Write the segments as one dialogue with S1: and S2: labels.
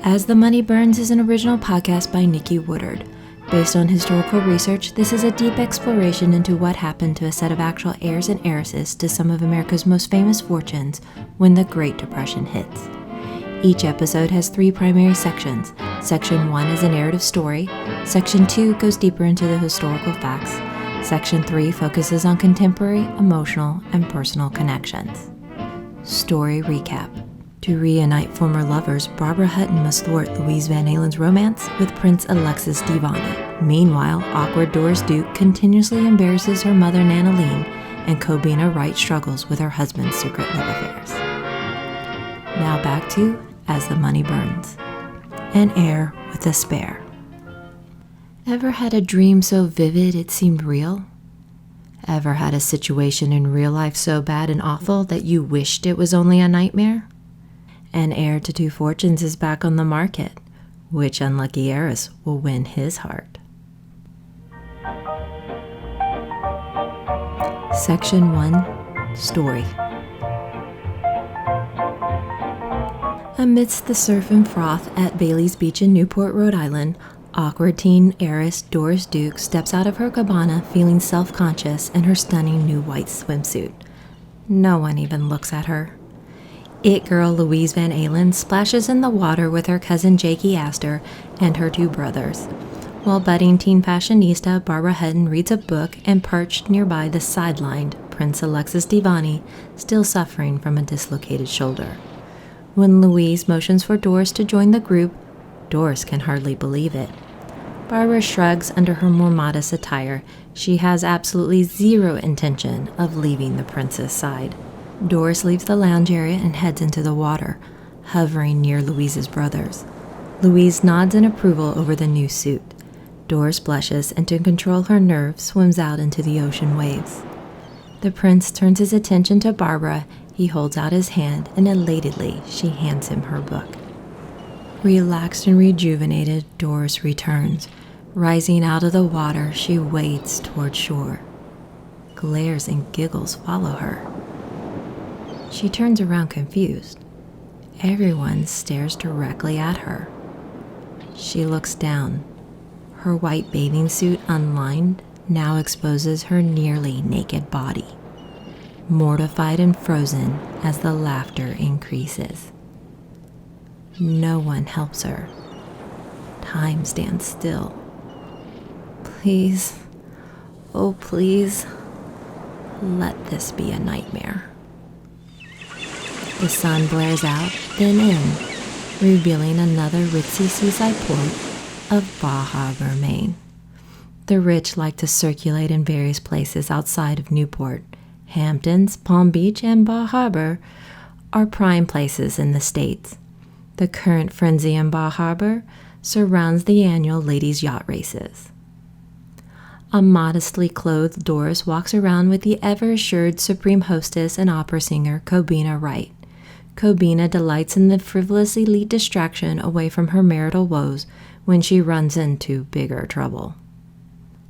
S1: As the Money Burns is an original podcast by Nikki Woodard. Based on historical research, this is a deep exploration into what happened to a set of actual heirs and heiresses to some of America's most famous fortunes when the Great Depression hits. Each episode has 3 primary sections. Section 1 is a narrative story. Section 2 goes deeper into the historical facts. Section 3 focuses on contemporary, emotional, and personal connections. Story recap. To reunite former lovers, Barbara Hutton must thwart Louise Van Alen's romance with Prince Alexis Mdivani. Meanwhile, awkward Doris Duke continuously embarrasses her mother Nanaline, and Cobina Wright struggles with her husband's secret love affairs. Now back to As the Money Burns. An heir with a spare. Ever had a dream so vivid it seemed real? Ever had a situation in real life so bad and awful that you wished it was only a nightmare? An heir to 2 fortunes is back on the market. Which unlucky heiress will win his heart? Section 1. Story. Amidst the surf and froth at Bailey's Beach in Newport, Rhode Island, awkward teen heiress Doris Duke steps out of her cabana feeling self-conscious in her stunning new white swimsuit. No one even looks at her. It girl Louise Van Alen splashes in the water with her cousin Jakey Astor and her 2 brothers, while budding teen fashionista Barbara Hutton reads a book and perched nearby the sidelined Prince Alexis Mdivani, still suffering from a dislocated shoulder. When Louise motions for Doris to join the group, Doris can hardly believe it. Barbara shrugs under her more modest attire. She has absolutely zero intention of leaving the prince's side. Doris leaves the lounge area and heads into the water, hovering near Louise's brothers. Louise nods in approval over the new suit. Doris blushes and, to control her nerves, swims out into the ocean waves. The prince turns his attention to Barbara. He holds out his hand, and elatedly she hands him her book. Relaxed and rejuvenated, Doris returns. Rising out of the water, she wades toward shore. Glares and giggles follow her. She turns around confused. Everyone stares directly at her. She looks down. Her white bathing suit, unlined, now exposes her nearly naked body, mortified and frozen as the laughter increases. No one helps her. Time stands still. Please, oh please, let this be a nightmare. The sun blares out, then in, revealing another ritzy seaside port of Bar Harbor, Maine. The rich like to circulate in various places outside of Newport. Hamptons, Palm Beach, and Bar Harbor are prime places in the States. The current frenzy in Bar Harbor surrounds the annual ladies' yacht races. A modestly clothed Doris walks around with the ever-assured supreme hostess and opera singer Cobina Wright. Cobina delights in the frivolous elite distraction away from her marital woes when she runs into bigger trouble.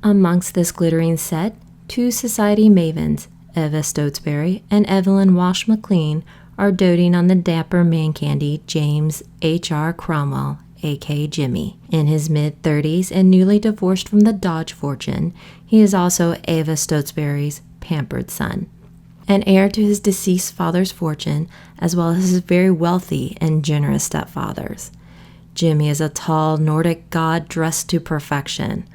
S1: Amongst this glittering set, 2 society mavens, Eva Stotesbury and Evalyn Walsh McLean, are doting on the dapper man candy James H.R. Cromwell, a.k.a. Jimmy. In his mid-30s and newly divorced from the Dodge fortune, he is also Eva Stotesbury's pampered son, an heir to his deceased father's fortune, as well as his very wealthy and generous stepfather's. Jimmy is a tall Nordic god dressed to perfection,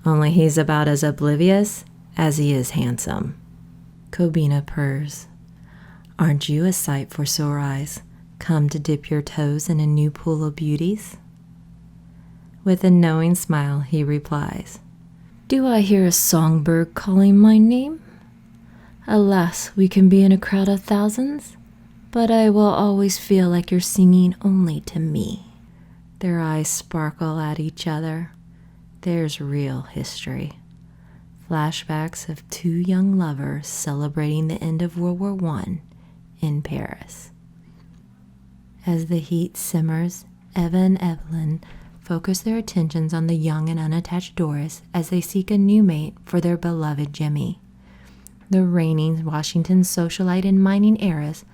S1: only he's about as oblivious as he is handsome. Cobina purrs. Aren't you a sight for sore eyes, come to dip your toes in a new pool of beauties? With a knowing smile, he replies, Do I hear a songbird calling my name? Alas, we can be in a crowd of thousands, but I will always feel like you're singing only to me. Their eyes sparkle at each other. There's real history. Flashbacks of 2 young lovers celebrating the end of World War I in Paris. As the heat simmers, Eva and Evalyn focus their attentions on the young and unattached Doris as they seek a new mate for their beloved Jimmy. The reigning Washington socialite and mining heiress,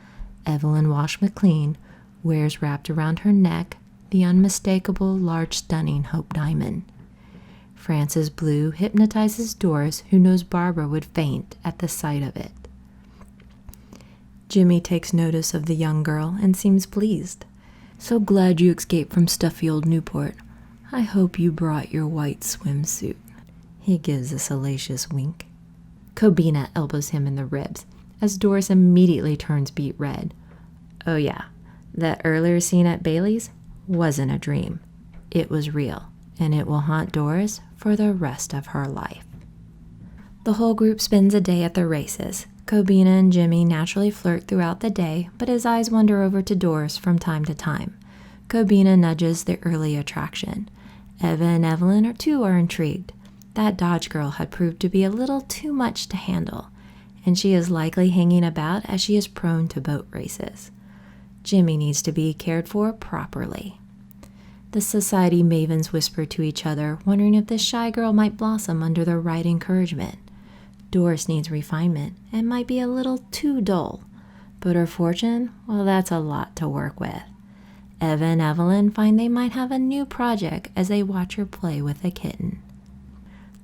S1: Evalyn Walsh McLean, wears wrapped around her neck the unmistakable, large, stunning Hope Diamond. France's blue hypnotizes Doris, who knows Barbara would faint at the sight of it. Jimmy takes notice of the young girl and seems pleased. "So glad you escaped from stuffy old Newport. I hope you brought your white swimsuit." He gives a salacious wink. Cobina elbows him in the ribs, as Doris immediately turns beet red. Oh yeah, that earlier scene at Bailey's wasn't a dream. It was real, and it will haunt Doris for the rest of her life. The whole group spends a day at the races. Cobina and Jimmy naturally flirt throughout the day, but his eyes wander over to Doris from time to time. Cobina nudges the early attraction. Eva and Evalyn are intrigued. That Dodge girl had proved to be a little too much to handle, and she is likely hanging about as she is prone to boat races. Jimmy needs to be cared for properly. The society mavens whisper to each other, wondering if this shy girl might blossom under the right encouragement. Doris needs refinement and might be a little too dull, but her fortune, well, that's a lot to work with. Eva and Evalyn find they might have a new project as they watch her play with a kitten.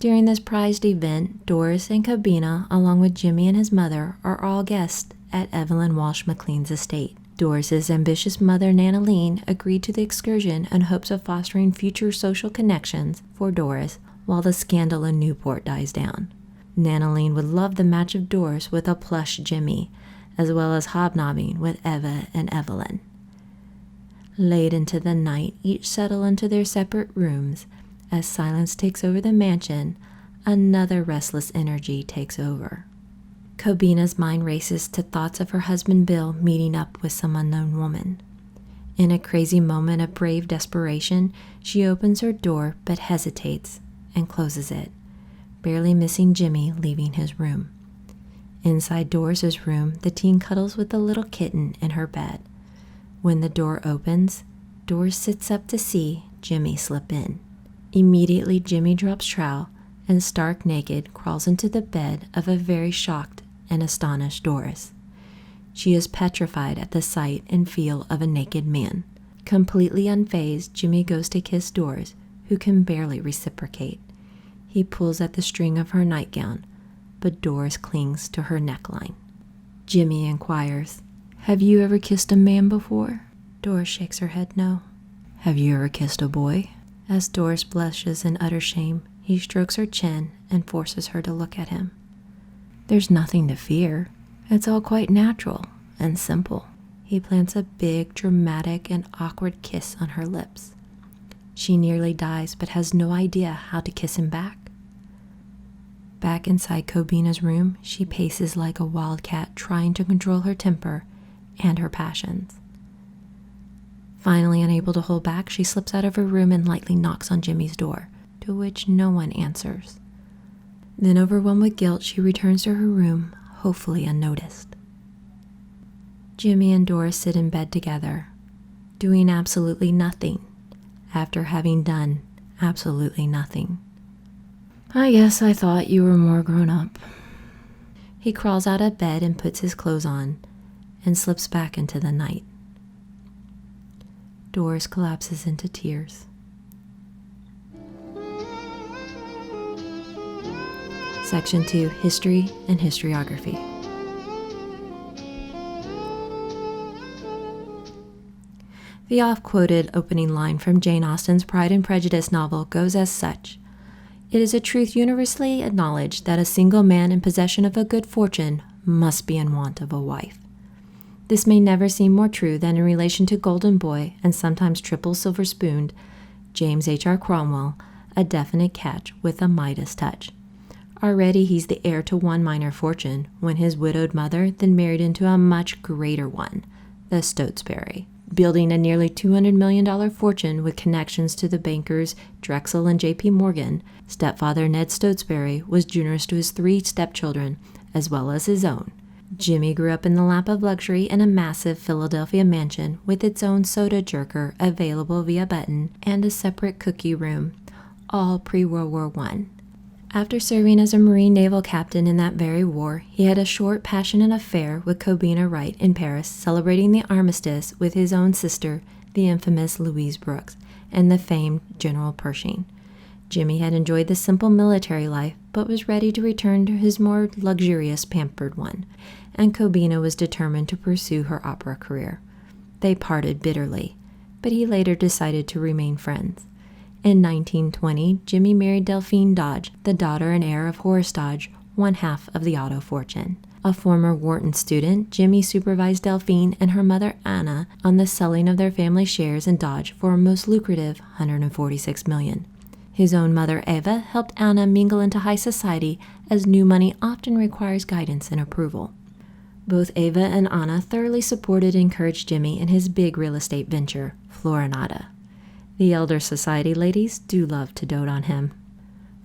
S1: During this prized event, Doris and Cobina, along with Jimmy and his mother, are all guests at Evalyn Walsh McLean's estate. Doris's ambitious mother, Nanaline, agreed to the excursion in hopes of fostering future social connections for Doris while the scandal in Newport dies down. Nanaline would love the match of Doris with a plush Jimmy, as well as hobnobbing with Eva and Evalyn. Late into the night, each settle into their separate rooms. As silence takes over the mansion, another restless energy takes over. Cobina's mind races to thoughts of her husband Bill meeting up with some unknown woman. In a crazy moment of brave desperation, she opens her door but hesitates and closes it, barely missing Jimmy leaving his room. Inside Doris's room, the teen cuddles with the little kitten in her bed. When the door opens, Doris sits up to see Jimmy slip in. Immediately, Jimmy drops trowel and stark naked crawls into the bed of a very shocked and astonished Doris. She is petrified at the sight and feel of a naked man. Completely unfazed, Jimmy goes to kiss Doris, who can barely reciprocate. He pulls at the string of her nightgown, but Doris clings to her neckline. Jimmy inquires, "Have you ever kissed a man before?" Doris shakes her head no. "Have you ever kissed a boy?" As Doris blushes in utter shame, he strokes her chin and forces her to look at him. "There's nothing to fear. It's all quite natural and simple." He plants a big, dramatic, and awkward kiss on her lips. She nearly dies but has no idea how to kiss him back. Back inside Cobina's room, she paces like a wildcat, trying to control her temper and her passions. Finally unable to hold back, she slips out of her room and lightly knocks on Jimmy's door, to which no one answers. Then, overwhelmed with guilt, she returns to her room, hopefully unnoticed. Jimmy and Doris sit in bed together, doing absolutely nothing, after having done absolutely nothing. "I guess I thought you were more grown up." He crawls out of bed and puts his clothes on, and slips back into the night. Doris collapses into tears. Section 2, History and Historiography. The oft-quoted opening line from Jane Austen's Pride and Prejudice novel goes as such: "It is a truth universally acknowledged that a single man in possession of a good fortune must be in want of a wife." This may never seem more true than in relation to Golden Boy and sometimes triple silver-spooned James H.R. Cromwell, a definite catch with a Midas touch. Already he's the heir to one minor fortune, when his widowed mother then married into a much greater one, the Stotesbury, building a nearly $200 million fortune with connections to the bankers Drexel and J.P. Morgan. Stepfather Ned Stotesbury was generous to his 3 stepchildren, as well as his own. Jimmy grew up in the lap of luxury in a massive Philadelphia mansion with its own soda jerker available via button and a separate cookie room, all pre-World War I. After serving as a Marine naval captain in that very war, he had a short, passionate affair with Cobina Wright in Paris, celebrating the armistice with his own sister, the infamous Louise Brooks, and the famed General Pershing. Jimmy had enjoyed the simple military life, but was ready to return to his more luxurious, pampered one, and Cobina was determined to pursue her opera career. They parted bitterly, but he later decided to remain friends. In 1920, Jimmy married Delphine Dodge, the daughter and heir of Horace Dodge, one half of the auto fortune. A former Wharton student, Jimmy supervised Delphine and her mother Anna on the selling of their family shares in Dodge for a most lucrative $146 million. His own mother Eva helped Anna mingle into high society, as new money often requires guidance and approval. Both Eva and Anna thoroughly supported and encouraged Jimmy in his big real estate venture, Floranada. The elder society ladies do love to dote on him.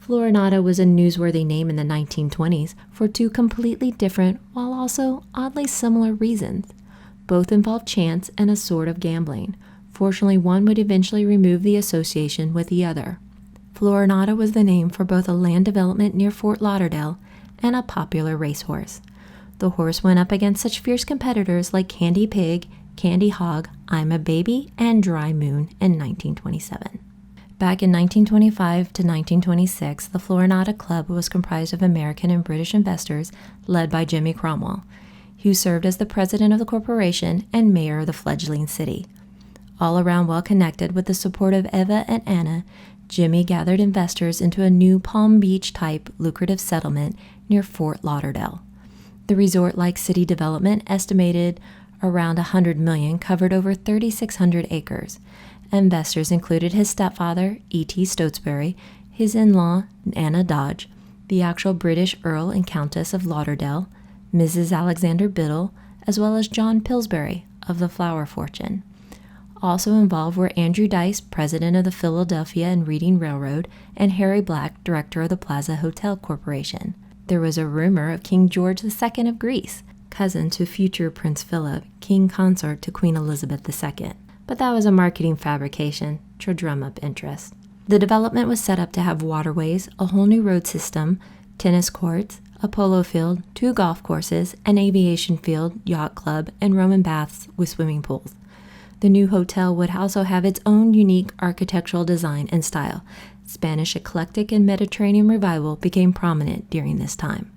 S1: Floranada was a newsworthy name in the 1920s for two completely different, while also oddly similar reasons. Both involved chance and a sort of gambling. Fortunately, one would eventually remove the association with the other. Floranada was the name for both a land development near Fort Lauderdale and a popular racehorse. The horse went up against such fierce competitors like Candy Pig, Candy Hog, I'm a Baby, and Dry Moon in 1927. Back in 1925 to 1926, the Floranada Club was comprised of American and British investors led by Jimmy Cromwell, who served as the president of the corporation and mayor of the fledgling city. All around well connected with the support of Eva and Anna, Jimmy gathered investors into a new Palm Beach-type lucrative settlement near Fort Lauderdale. The resort-like city development, estimated around $100 million, covered over 3,600 acres. Investors included his stepfather, E.T. Stotesbury, his in-law, Anna Dodge, the actual British Earl and Countess of Lauderdale, Mrs. Alexander Biddle, as well as John Pillsbury of the flower fortune. Also involved were Andrew Dice, president of the Philadelphia and Reading Railroad, and Harry Black, director of the Plaza Hotel Corporation. There was a rumor of King George II of Greece, cousin to future Prince Philip, king consort to Queen Elizabeth II. But that was a marketing fabrication to drum up interest. The development was set up to have waterways, a whole new road system, tennis courts, a polo field, 2 golf courses, an aviation field, yacht club, and Roman baths with swimming pools. The new hotel would also have its own unique architectural design and style. Spanish eclectic and Mediterranean revival became prominent during this time.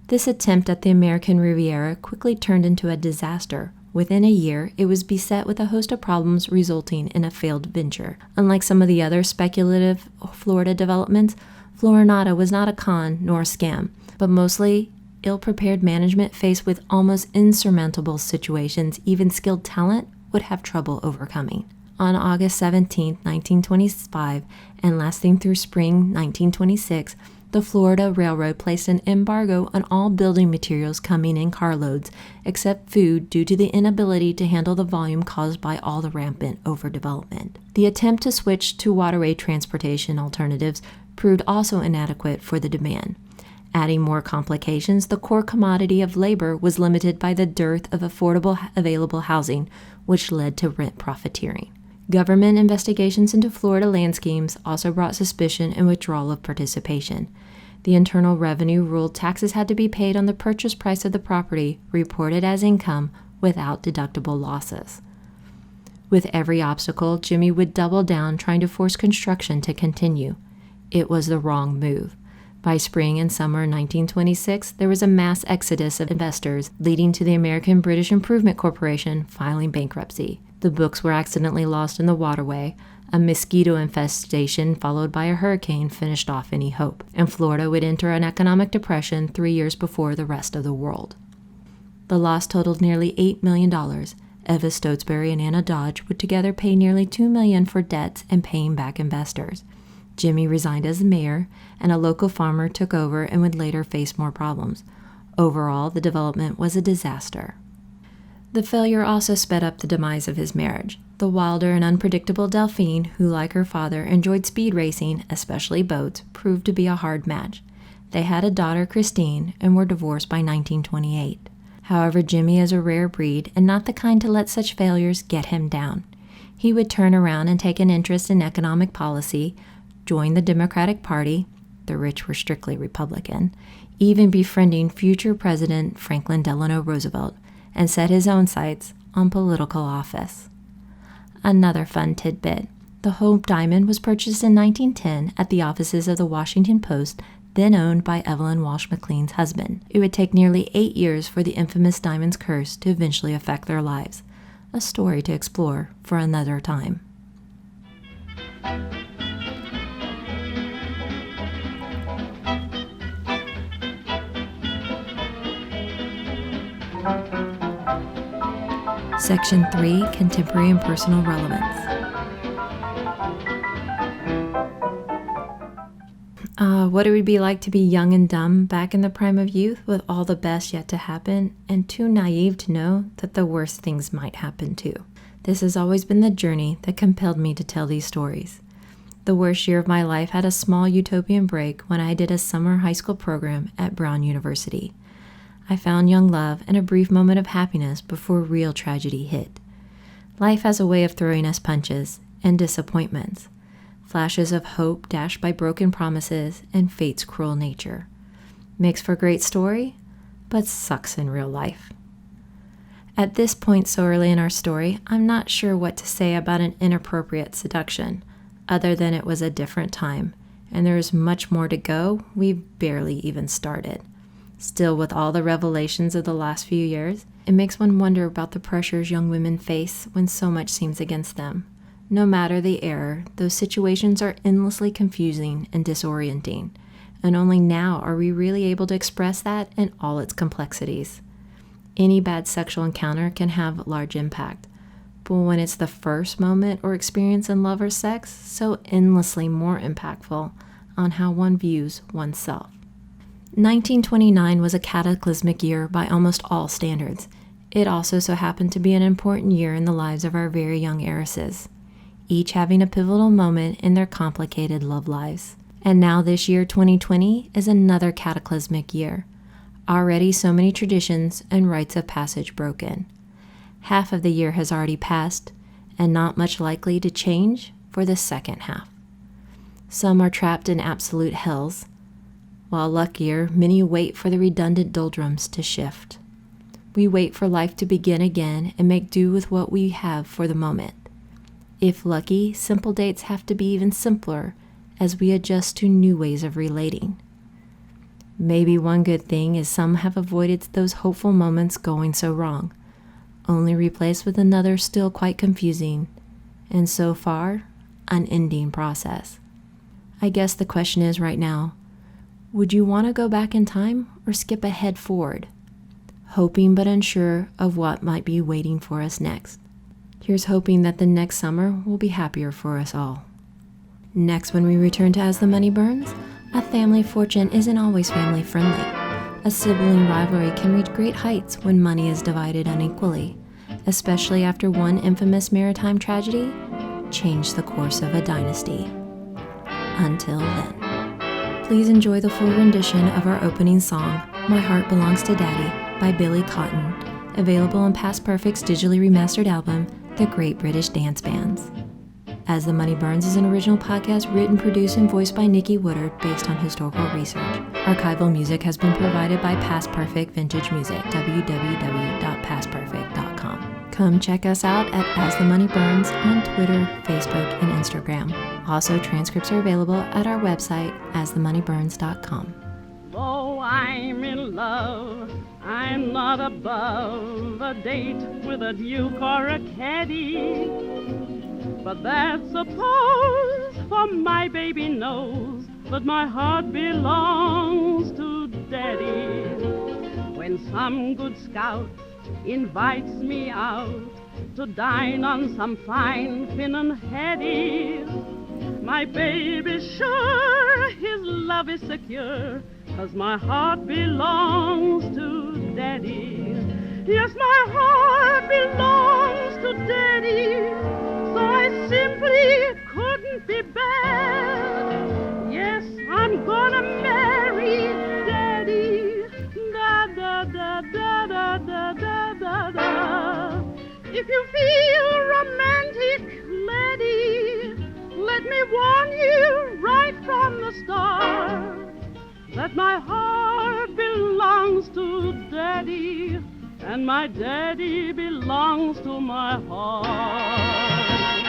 S1: This attempt at the American Riviera quickly turned into a disaster. Within a year, it was beset with a host of problems, resulting in a failed venture. Unlike some of the other speculative Florida developments, Floranada was not a con nor a scam, but mostly ill-prepared management faced with almost insurmountable situations even skilled talent would have trouble overcoming. On August 17, 1925, and lasting through spring 1926, the Florida Railroad placed an embargo on all building materials coming in carloads, except food, due to the inability to handle the volume caused by all the rampant overdevelopment. The attempt to switch to waterway transportation alternatives proved also inadequate for the demand. Adding more complications, the core commodity of labor was limited by the dearth of affordable available housing, which led to rent profiteering. Government investigations into Florida land schemes also brought suspicion and withdrawal of participation. The Internal Revenue ruled taxes had to be paid on the purchase price of the property, reported as income, without deductible losses. With every obstacle, Jimmy would double down, trying to force construction to continue. It was the wrong move. By spring and summer 1926, there was a mass exodus of investors, leading to the American British Improvement Corporation filing bankruptcy. The books were accidentally lost in the waterway. A mosquito infestation followed by a hurricane finished off any hope, and Florida would enter an economic depression 3 years before the rest of the world. The loss totaled nearly $8 million. Eva Stotesbury and Anna Dodge would together pay nearly $2 million for debts and paying back investors. Jimmy resigned as mayor, and a local farmer took over and would later face more problems. Overall, the development was a disaster. The failure also sped up the demise of his marriage. The wilder and unpredictable Delphine, who like her father enjoyed speed racing, especially boats, proved to be a hard match. They had a daughter, Christine, and were divorced by 1928. However, Jimmy is a rare breed and not the kind to let such failures get him down. He would turn around and take an interest in economic policy, join the Democratic Party, the rich were strictly Republican, even befriending future President Franklin Delano Roosevelt, and set his own sights on political office. Another fun tidbit. The Hope diamond was purchased in 1910 at the offices of the Washington Post, then owned by Evalyn Walsh McLean's husband. It would take nearly 8 years for the infamous diamond's curse to eventually affect their lives. A story to explore for another time. Section 3, Contemporary and Personal Relevance. What it would be like to be young and dumb back in the prime of youth with all the best yet to happen and too naive to know that the worst things might happen too. This has always been the journey that compelled me to tell these stories. The worst year of my life had a small utopian break when I did a summer high school program at Brown University. I found young love and a brief moment of happiness before real tragedy hit. Life has a way of throwing us punches and disappointments. Flashes of hope dashed by broken promises and fate's cruel nature. Makes for a great story, but sucks in real life. At this point so early in our story, I'm not sure what to say about an inappropriate seduction, other than it was a different time, and there is much more to go. We've barely even started. Still, with all the revelations of the last few years, it makes one wonder about the pressures young women face when so much seems against them. No matter the error, those situations are endlessly confusing and disorienting, and only now are we really able to express that in all its complexities. Any bad sexual encounter can have large impact, but when it's the first moment or experience in love or sex, so endlessly more impactful on how one views oneself. 1929 was a cataclysmic year by almost all standards. It also so happened to be an important year in the lives of our very young heiresses, each having a pivotal moment in their complicated love lives. And now this year, 2020, is another cataclysmic year. Already so many traditions and rites of passage broken. Half of the year has already passed, and not much likely to change for the second half. Some are trapped in absolute hells, while luckier, many wait for the redundant doldrums to shift. We wait for life to begin again and make do with what we have for the moment. If lucky, simple dates have to be even simpler as we adjust to new ways of relating. Maybe one good thing is some have avoided those hopeful moments going so wrong, only replaced with another still quite confusing, and so far, unending process. I guess the question is right now, would you want to go back in time or skip ahead forward, hoping but unsure of what might be waiting for us next? Here's hoping that the next summer will be happier for us all. Next, when we return to As the Money Burns, a family fortune isn't always family friendly. A sibling rivalry can reach great heights when money is divided unequally, especially after one infamous maritime tragedy changed the course of a dynasty. Until then, please enjoy the full rendition of our opening song, My Heart Belongs to Daddy, by Billy Cotton, available on Past Perfect's digitally remastered album, The Great British Dance Bands. As the Money Burns is an original podcast written, produced, and voiced by Nikki Woodard based on historical research. Archival music has been provided by Past Perfect Vintage Music, www.pastperfect.com. Come check us out at As the Money Burns on Twitter, Facebook, and Instagram. Also, transcripts are available at our website, asthemoneyburns.com.
S2: Though I'm in love, I'm not above a date with a duke or a caddy. But that's a pose, for my baby knows that my heart belongs to Daddy. When some good scout invites me out to dine on some fine Finnan headies, my baby's sure his love is secure, 'cause my heart belongs to Daddy. Yes, my heart belongs to Daddy, so I simply couldn't be bad. Yes, I'm gonna marry Daddy. Da da da da da da da da da. If you feel romantic, laddie, let me warn you right from the start that my heart belongs to Daddy, and my daddy belongs to my heart.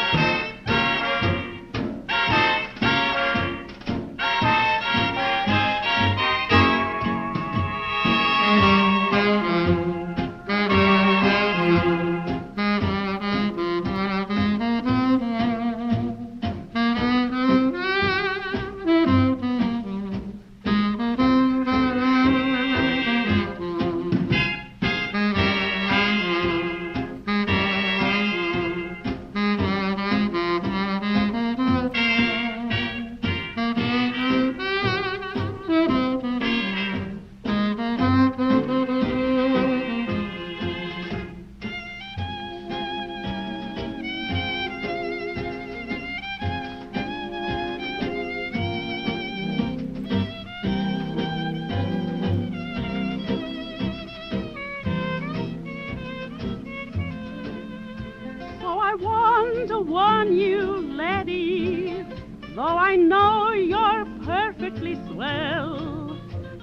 S2: Though I know you're perfectly swell,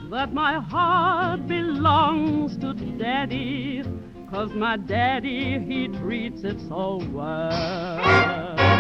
S2: that my heart belongs to Daddy, 'cause my daddy, he treats it so well.